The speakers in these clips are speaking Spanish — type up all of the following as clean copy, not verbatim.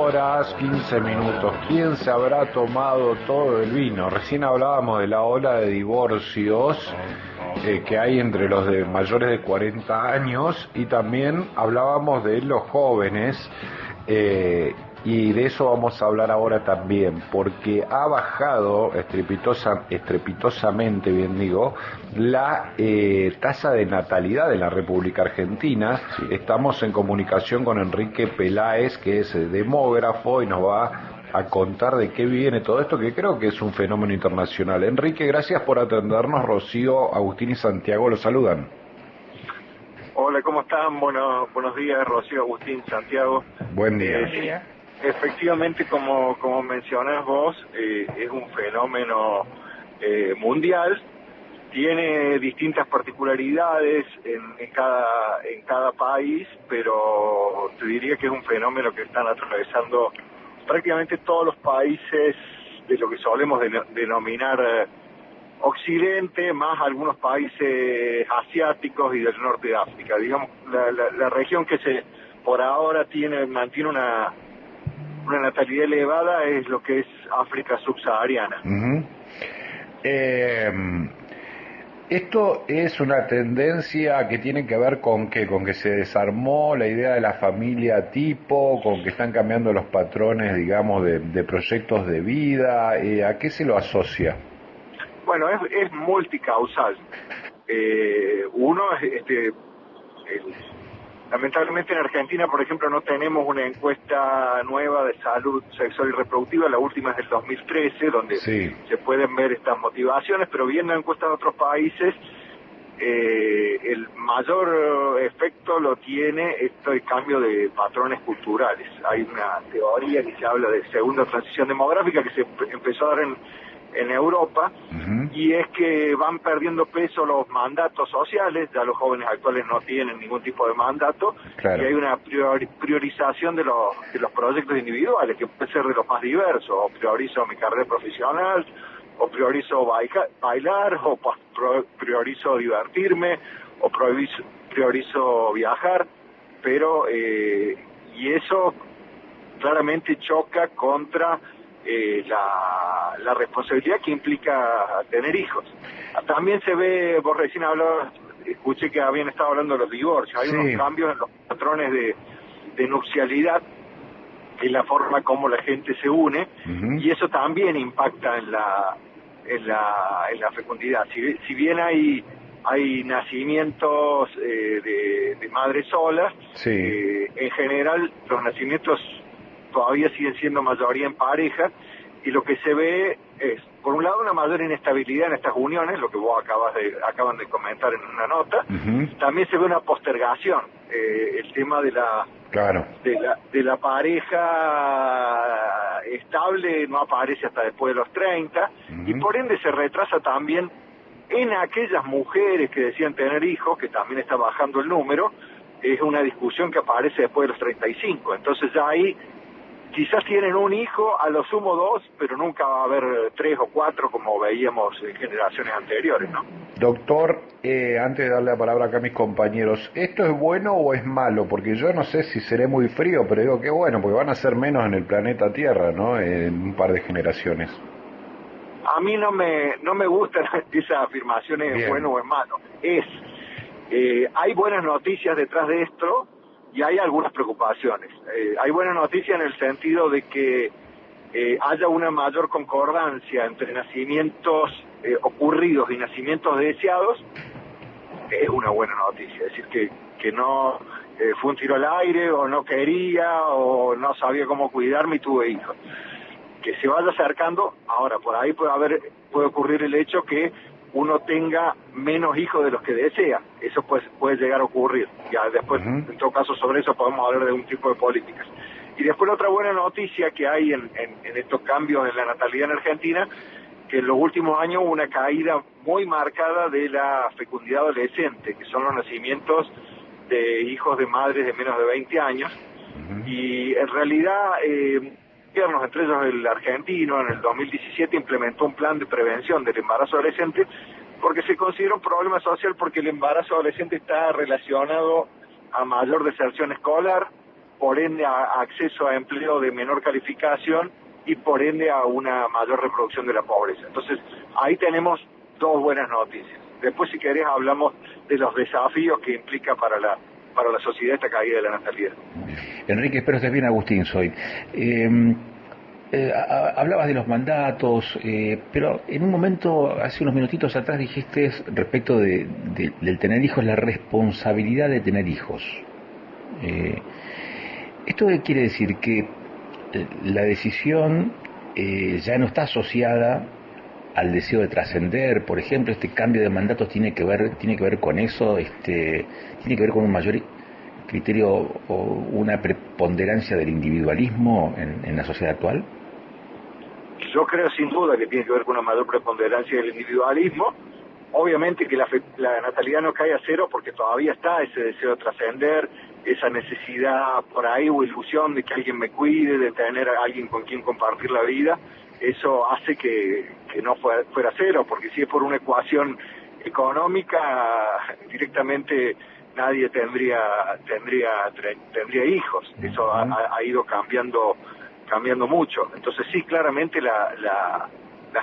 horas 15 minutos. ¿Quién se habrá tomado todo el vino? Recién hablábamos de la ola de divorcios que hay entre los de mayores de 40 años y también hablábamos de los jóvenes y de eso vamos a hablar ahora también, porque ha bajado estrepitosamente, bien digo, la tasa de natalidad de la República Argentina. Sí. Estamos en comunicación con Enrique Peláez, que es demógrafo, y nos va a contar de qué viene todo esto, que creo que es un fenómeno internacional. Enrique, gracias por atendernos. Rocío, Agustín y Santiago los saludan. Hola, ¿cómo están? Buenos días, Rocío, Agustín, Santiago. Buen día. Sí, efectivamente, como mencionas vos, es un fenómeno mundial. Tiene distintas particularidades en cada país, pero te diría que es un fenómeno que están atravesando prácticamente todos los países de lo que solemos denominar Occidente, más algunos países asiáticos y del norte de África. Digamos, la región que por ahora mantiene una natalidad elevada es lo que es África subsahariana. Uh-huh. Esto es una tendencia que tiene que ver con que se desarmó la idea de la familia tipo, con que están cambiando los patrones, digamos, de proyectos de vida. ¿A qué se lo asocia? Bueno, es multicausal. Uno es lamentablemente en Argentina, por ejemplo, no tenemos una encuesta nueva de salud sexual y reproductiva. La última es del 2013, donde sí se pueden ver estas motivaciones, pero viendo encuestas de otros países, el mayor efecto lo tiene el cambio de patrones culturales. Hay una teoría que se habla de segunda transición demográfica que se empezó a dar en Europa, uh-huh, y es que van perdiendo peso los mandatos sociales. Ya los jóvenes actuales no tienen ningún tipo de mandato, claro, y hay una priorización de los proyectos individuales, que puede ser de los más diversos. O priorizo mi carrera profesional, o priorizo bailar, o priorizo divertirme, o priorizo viajar, pero y eso claramente choca contra la responsabilidad que implica tener hijos. También se ve, vos recién hablabas, escuché que habían estado hablando de los divorcios. Hay unos cambios en los patrones de nupcialidad, en la forma como la gente se une, uh-huh, y eso también impacta en la fecundidad. Si bien hay nacimientos de madres solas, sí, en general los nacimientos todavía siguen siendo mayoría en pareja, y lo que se ve es, por un lado, una mayor inestabilidad en estas uniones, lo que vos acaban de comentar en una nota. Uh-huh. También se ve una postergación, el tema de la pareja estable no aparece hasta después de los 30, uh-huh, y por ende se retrasa también en aquellas mujeres que decían tener hijos, que también está bajando el número. Es una discusión que aparece después de los 35, entonces ya ahí quizás tienen un hijo, a lo sumo 2, pero nunca va a haber 3 o 4 como veíamos en generaciones anteriores, ¿no? Doctor, antes de darle la palabra acá a mis compañeros, ¿esto es bueno o es malo? Porque yo no sé si seré muy frío, pero digo que bueno, porque van a ser menos en el planeta Tierra, ¿no? En un par de generaciones. A mí no me gustan esas afirmaciones de bueno o es malo. Hay buenas noticias detrás de esto, y hay algunas preocupaciones. Hay buenas noticias en el sentido de que haya una mayor concordancia entre nacimientos ocurridos y nacimientos deseados. Es una buena noticia, es decir, que no fue un tiro al aire, o no quería, o no sabía cómo cuidarme y tuve hijos. Que se vaya acercando. Ahora, por ahí puede ocurrir el hecho que uno tenga menos hijos de los que desea. Eso puede llegar a ocurrir. Ya después, uh-huh, en todo caso, sobre eso podemos hablar de un tipo de políticas. Y después la otra buena noticia que hay en estos cambios en la natalidad en Argentina, que en los últimos años hubo una caída muy marcada de la fecundidad adolescente, que son los nacimientos de hijos de madres de menos de 20 años. Uh-huh. Y en realidad, entre ellos el argentino, en el 2017 implementó un plan de prevención del embarazo adolescente, porque se considera un problema social, porque el embarazo adolescente está relacionado a mayor deserción escolar, por ende a acceso a empleo de menor calificación y por ende a una mayor reproducción de la pobreza. Entonces, ahí tenemos dos buenas noticias. Después, si querés, hablamos de los desafíos que implica para la sociedad esta caída de la natalidad. Enrique, espero estés bien. Agustín soy. Hablabas de los mandatos, pero en un momento, hace unos minutitos atrás, dijiste respecto del tener hijos, la responsabilidad de tener hijos. ¿Esto quiere decir que la decisión ya no está asociada al deseo de trascender? Por ejemplo, este cambio de mandatos tiene que ver con eso, tiene que ver con un mayor criterio o una preponderancia del individualismo en la sociedad actual? Yo creo sin duda que tiene que ver con una mayor preponderancia del individualismo. Obviamente que la natalidad no cae a cero porque todavía está ese deseo de trascender, esa necesidad por ahí o ilusión de que alguien me cuide, de tener a alguien con quien compartir la vida. Eso hace que no fuera cero, porque si es por una ecuación económica, directamente nadie tendría hijos. Eso ha ido cambiando mucho. Entonces sí, claramente la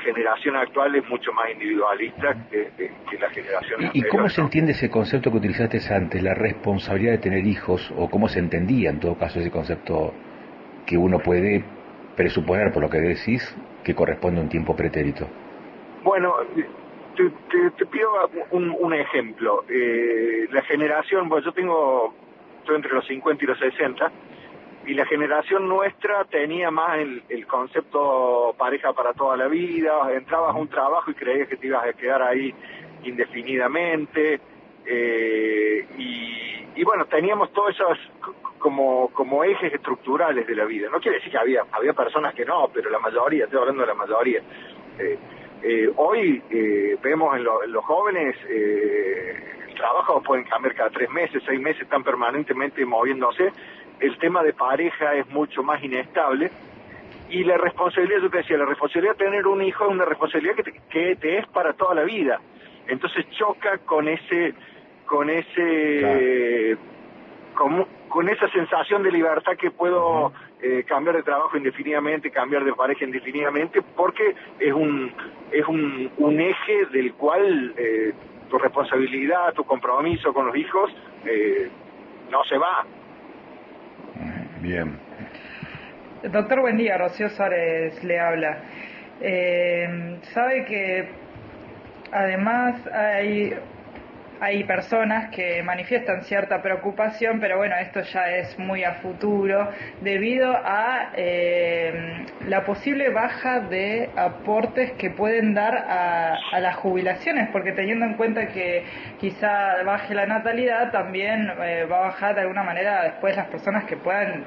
generación actual es mucho más individualista que la generación anterior. ¿Y cómo se entiende ese concepto que utilizaste antes, la responsabilidad de tener hijos, o cómo se entendía en todo caso ese concepto que uno puede presuponer por lo que decís que corresponde a un tiempo pretérito? Bueno, te pido un ejemplo. La generación, bueno, estoy entre los 50 y los 60, y la generación nuestra tenía más el concepto pareja para toda la vida. Entrabas a un trabajo y creías que te ibas a quedar ahí indefinidamente, y bueno, teníamos todos esos como ejes estructurales de la vida. No quiere decir que había personas que no, pero la mayoría, estoy hablando de la mayoría. Hoy vemos en los jóvenes el trabajo pueden cambiar cada 3 meses, 6 meses, están permanentemente moviéndose. El tema de pareja es mucho más inestable, y la responsabilidad, yo te decía, la responsabilidad de tener un hijo es una responsabilidad que te es para toda la vida. Entonces choca con esa sensación de libertad que puedo cambiar de trabajo indefinidamente, cambiar de pareja indefinidamente, porque es un eje del cual tu responsabilidad, tu compromiso con los hijos no se va. Bien. Doctor, buen día. Rocío Suárez le habla. Sabe que además hay personas que manifiestan cierta preocupación, pero bueno, esto ya es muy a futuro, debido a la posible baja de aportes que pueden dar a las jubilaciones, porque teniendo en cuenta que quizá baje la natalidad, también va a bajar de alguna manera después las personas que puedan...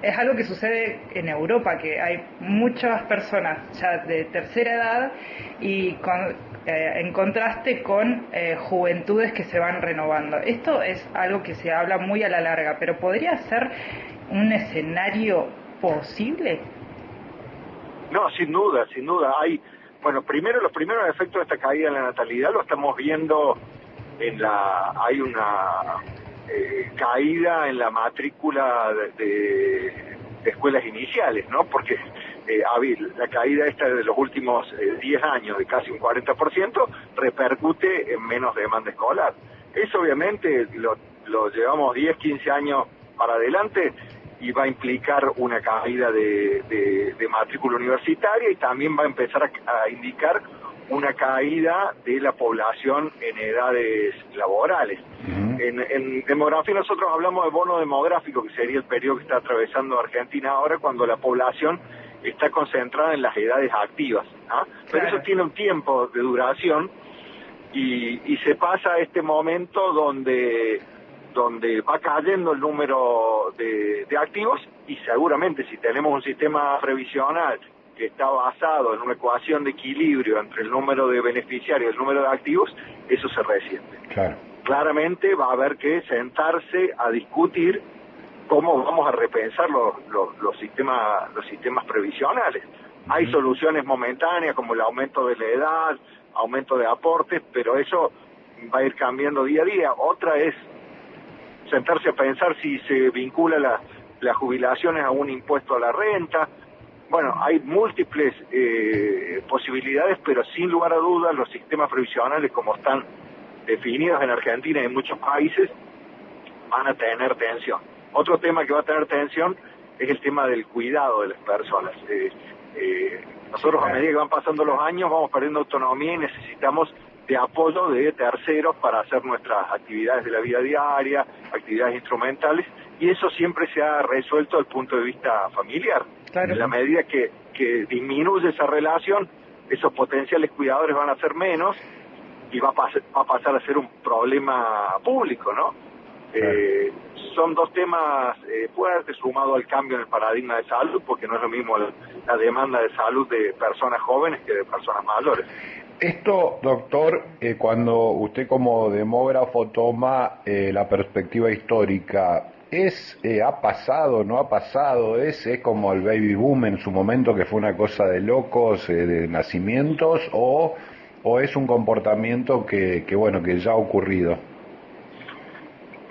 Es algo que sucede en Europa, que hay muchas personas ya de tercera edad y en contraste con juventudes que se van renovando. Esto es algo que se habla muy a la larga, pero ¿podría ser un escenario posible? No, sin duda. Bueno, los primeros efectos de esta caída en la natalidad lo estamos viendo hay una caída en la matrícula de escuelas iniciales, ¿no? Porque la caída esta de los últimos 10 años, de casi un 40%, repercute en menos demanda escolar. Eso obviamente lo llevamos 10, 15 años para adelante, y va a implicar una caída de matrícula universitaria, y también va a empezar a indicar una caída de la población en edades laborales. En demografía nosotros hablamos de bono demográfico, que sería el periodo que está atravesando Argentina ahora, cuando la población está concentrada en las edades activas, ¿ah? Pero eso tiene un tiempo de duración, y se pasa a este momento donde va cayendo el número de activos, y seguramente si tenemos un sistema previsional que está basado en una ecuación de equilibrio entre el número de beneficiarios y el número de activos, eso se resiente. Claro. Claramente va a haber que sentarse a discutir cómo vamos a repensar los sistemas previsionales. Hay soluciones momentáneas como el aumento de la edad, aumento de aportes, pero eso va a ir cambiando día a día. Otra es sentarse a pensar si se vincula las jubilaciones a un impuesto a la renta. Bueno, hay múltiples posibilidades, pero sin lugar a dudas los sistemas previsionales como están definidos en Argentina y en muchos países van a tener tensión. Otro tema que va a tener tensión es el tema del cuidado de las personas. Nosotros, a medida que van pasando los años, vamos perdiendo autonomía y necesitamos de apoyo de terceros para hacer nuestras actividades de la vida diaria, actividades instrumentales, y eso siempre se ha resuelto desde el punto de vista familiar. Claro. En la medida que disminuye esa relación, esos potenciales cuidadores van a ser menos y va a pasar a ser un problema público, ¿no? Son dos temas fuertes, sumado al cambio en el paradigma de salud, porque no es lo mismo la demanda de salud de personas jóvenes que de personas mayores. Esto, doctor, cuando usted como demógrafo toma la perspectiva histórica, ¿ha pasado, no ha pasado? ¿Es como el baby boom en su momento, que fue una cosa de locos, de nacimientos, o es un comportamiento que ya ha ocurrido?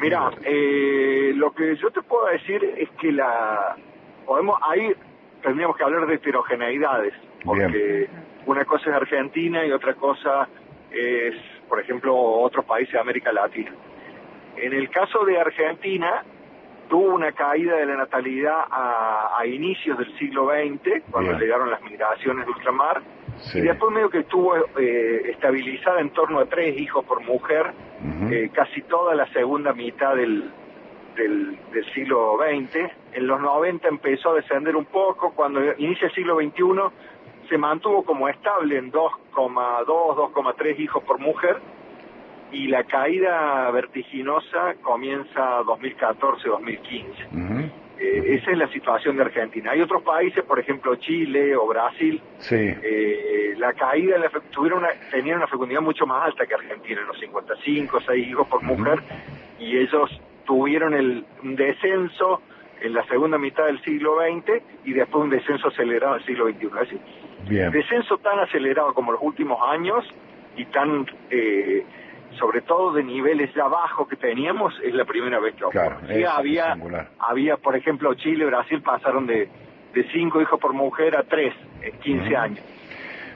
Mira, lo que yo te puedo decir es que ahí tendríamos que hablar de heterogeneidades, porque Bien. Una cosa es Argentina y otra cosa es, por ejemplo, otros países de América Latina. En el caso de Argentina, tuvo una caída de la natalidad a inicios del siglo XX, cuando Bien. Llegaron las migraciones de ultramar, sí. Y después medio que estuvo estabilizada en torno a 3 hijos por mujer, casi toda la segunda mitad del siglo XX. En los 90 empezó a descender un poco, cuando inicia el siglo XXI se mantuvo como estable en 2,2, 2,3 hijos por mujer, y la caída vertiginosa comienza 2014-2015. Esa es la situación de Argentina. Hay otros países, por ejemplo Chile o Brasil, sí. La caída tenían una fecundidad mucho más alta que Argentina, en los 55, 6 hijos por mujer, y ellos tuvieron un descenso en la segunda mitad del siglo XX y después un descenso acelerado en el siglo XXI. Es decir, descenso tan acelerado como los últimos años y tan... sobre todo de niveles ya bajos que teníamos, es la primera vez que ocurre. Claro, sí, había, por ejemplo, Chile, Brasil pasaron de 5 hijos por mujer a 3 en 15 años.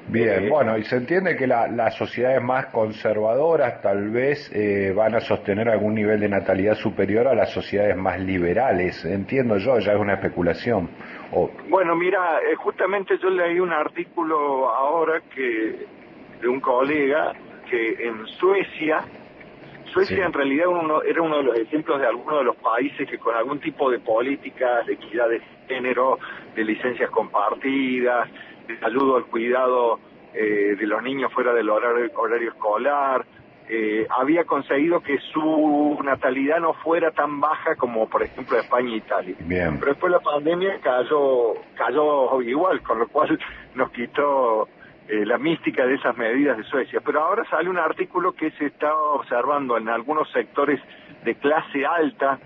Bien, bueno, y se entiende que las sociedades más conservadoras tal vez van a sostener algún nivel de natalidad superior a las sociedades más liberales, entiendo yo, ya es una especulación. Bueno, mira, justamente yo leí un artículo ahora de un colega, que en Suecia sí. En realidad era uno de los ejemplos de algunos de los países que con algún tipo de políticas de equidad de género, de licencias compartidas, de ayuda al cuidado de los niños fuera del horario escolar, había conseguido que su natalidad no fuera tan baja como por ejemplo España e Italia. Bien. Pero después la pandemia cayó igual, con lo cual nos quitó la mística de esas medidas de Suecia. Pero ahora sale un artículo que se está observando en algunos sectores de clase alta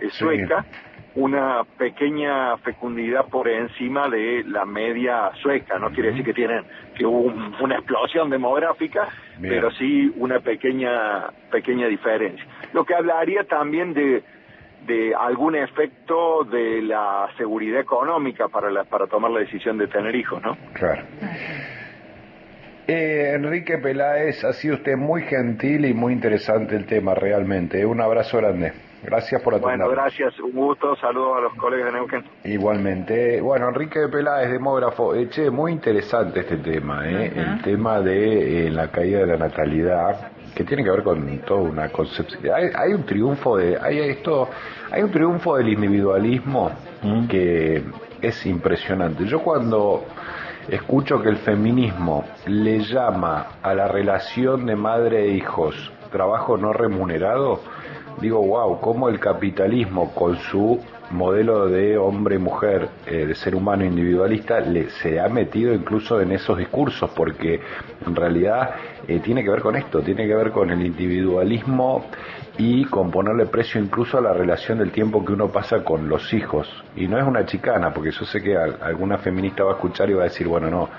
sueca, sí. Una pequeña fecundidad por encima de la media sueca. No quiere decir que hubo una explosión demográfica, Bien. Pero sí una pequeña diferencia. Lo que hablaría también de algún efecto de la seguridad económica para tomar la decisión de tener hijos, ¿no? Claro. Enrique Peláez, ha sido usted muy gentil y muy interesante el tema, realmente. Un abrazo grande. Gracias por atendernos. Bueno, gracias, un gusto, saludos a los colegas de Neuquén. Igualmente. Bueno, Enrique Peláez, demógrafo. Muy interesante este tema, el tema de la caída de la natalidad, que tiene que ver con toda una concepción. Hay un triunfo hay un triunfo del individualismo que es impresionante. Yo cuando escucho que el feminismo le llama a la relación de madre e hijos trabajo no remunerado, digo, wow, cómo el capitalismo con su modelo de hombre y mujer, de ser humano individualista, se ha metido incluso en esos discursos, porque en realidad tiene que ver con esto, tiene que ver con el individualismo y con ponerle precio incluso a la relación del tiempo que uno pasa con los hijos. Y no es una chicana, porque yo sé que alguna feminista va a escuchar y va a decir, bueno, no,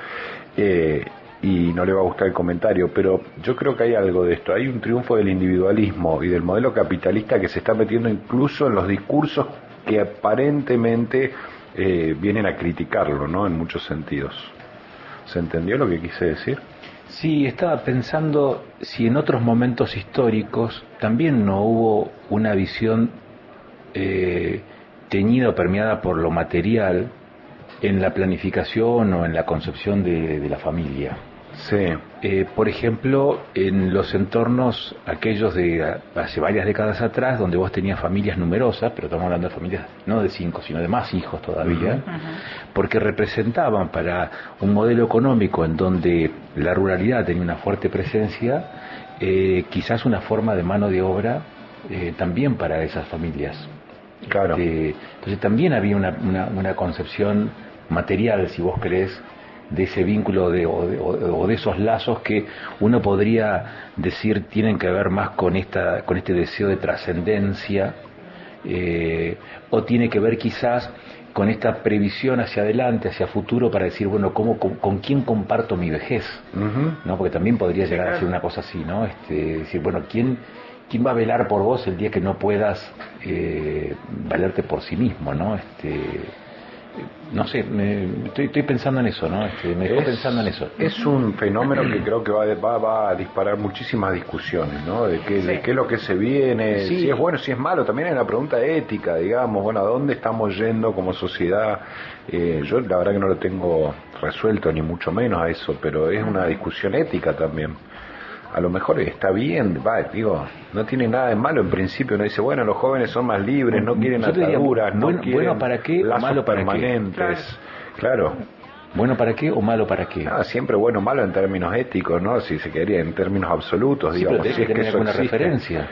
y no le va a gustar el comentario, pero yo creo que hay algo de esto. Hay un triunfo del individualismo y del modelo capitalista que se está metiendo incluso en los discursos que aparentemente vienen a criticarlo, ¿no? En muchos sentidos. ¿Se entendió lo que quise decir? Sí, estaba pensando si en otros momentos históricos también no hubo una visión teñida o permeada por lo material en la planificación o en la concepción de la familia. Sí. Por ejemplo, en los entornos aquellos de hace varias décadas atrás, donde vos tenías familias numerosas, pero estamos hablando de familias no de 5, sino de más hijos todavía, porque representaban para un modelo económico en donde la ruralidad tenía una fuerte presencia, quizás una forma de mano de obra también para esas familias. Claro. Entonces también había una concepción material, si vos querés, de ese vínculo o de esos lazos que uno podría decir tienen que ver más con este deseo de trascendencia, o tiene que ver quizás con esta previsión hacia adelante, hacia futuro, para decir, bueno, con quién comparto mi vejez, ¿no? Porque también podría llegar a ser una cosa así, ¿no? Decir, bueno, ¿quién va a velar por vos el día que no puedas valerte por sí mismo, ¿no? No sé, estoy pensando en eso, ¿no? Me dejó pensando en eso. Es un fenómeno que creo que va a disparar muchísimas discusiones, ¿no? De qué es lo que se viene, Sí. si es bueno, si es malo. También hay una pregunta ética, digamos, bueno, ¿a dónde estamos yendo como sociedad? Yo la verdad que no lo tengo resuelto, ni mucho menos a eso, pero es una discusión ética también. A lo mejor está bien, no tiene nada de malo en principio. Uno dice, bueno, los jóvenes son más libres, no quieren ataduras, no quieren bueno para qué, lazos malo para permanentes. Claro. ¿Bueno para qué o malo para qué? Siempre bueno o malo en términos éticos, ¿no? Si se quería, en términos absolutos, Sí, digamos. pero Si es que tener eso alguna existe. referencia.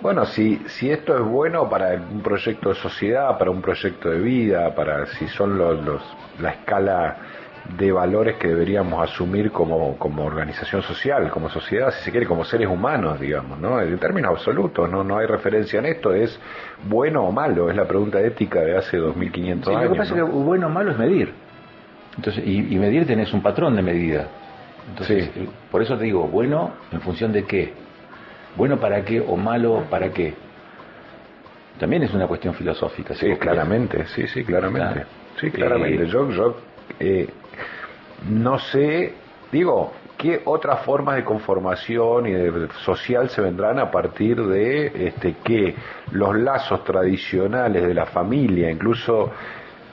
Bueno, si esto es bueno para un proyecto de sociedad, para un proyecto de vida, para si son la escala de valores que deberíamos asumir como organización social, como sociedad, si se quiere, como seres humanos, digamos, ¿no? En términos absolutos, no hay referencia en esto, es bueno o malo, es la pregunta ética de hace 2500 años. Lo que pasa es que bueno o malo es medir. Entonces, y medir tenés un patrón de medida. Entonces, Sí. Por eso te digo, bueno, ¿en función de qué? ¿Bueno para qué o malo para qué? También es una cuestión filosófica. Sí, claramente, sí, claramente. Claro. Sí, claramente. Yo no sé, digo, ¿qué otras formas de conformación y de social se vendrán a partir de que los lazos tradicionales de la familia, incluso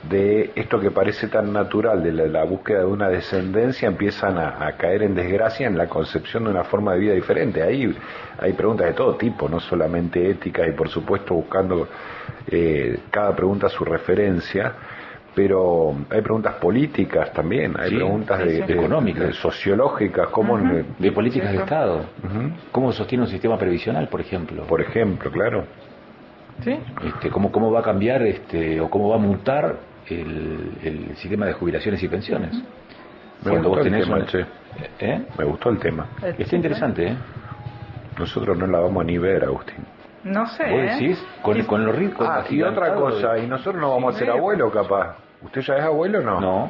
de esto que parece tan natural, de la búsqueda de una descendencia, empiezan a caer en desgracia en la concepción de una forma de vida diferente? Ahí hay preguntas de todo tipo, no solamente éticas, y por supuesto buscando cada pregunta su referencia, pero hay preguntas políticas también, hay preguntas económicas, sociológicas, cómo de políticas de Estado, cómo sostiene un sistema previsional, por ejemplo. Por ejemplo, claro. ¿Sí? Cómo va a cambiar o cómo va a mutar el sistema de jubilaciones y pensiones. Me gustó el tema, che. Me gustó el tema. Está interesante, ¿eh? Nosotros no la vamos a ni ver, Agustín. No sé, ¿Vos decís? Con lo rico. Y otra cosa, y nosotros no vamos a ser abuelos, capaz. ¿Usted ya es abuelo o no?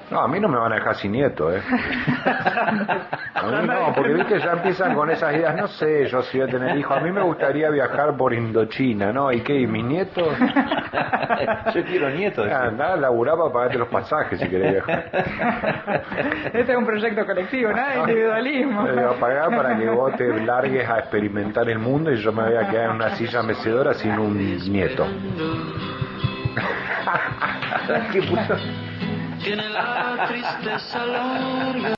No, a mí no me van a dejar sin nieto, A mí no, porque viste, ya empiezan con esas ideas, no sé yo si voy a tener hijos. A mí me gustaría viajar por Indochina, ¿no? ¿Y qué? ¿Y mis nietos? Yo quiero nietos. Andá a laburar para pagarte los pasajes si querés viajar. Este es un proyecto colectivo, nada de individualismo. Me voy a pagar para que vos te largues a experimentar el mundo y yo me voy a quedar en una silla mecedora sin un nieto. ¿Qué puto? Tiene la tristeza larga.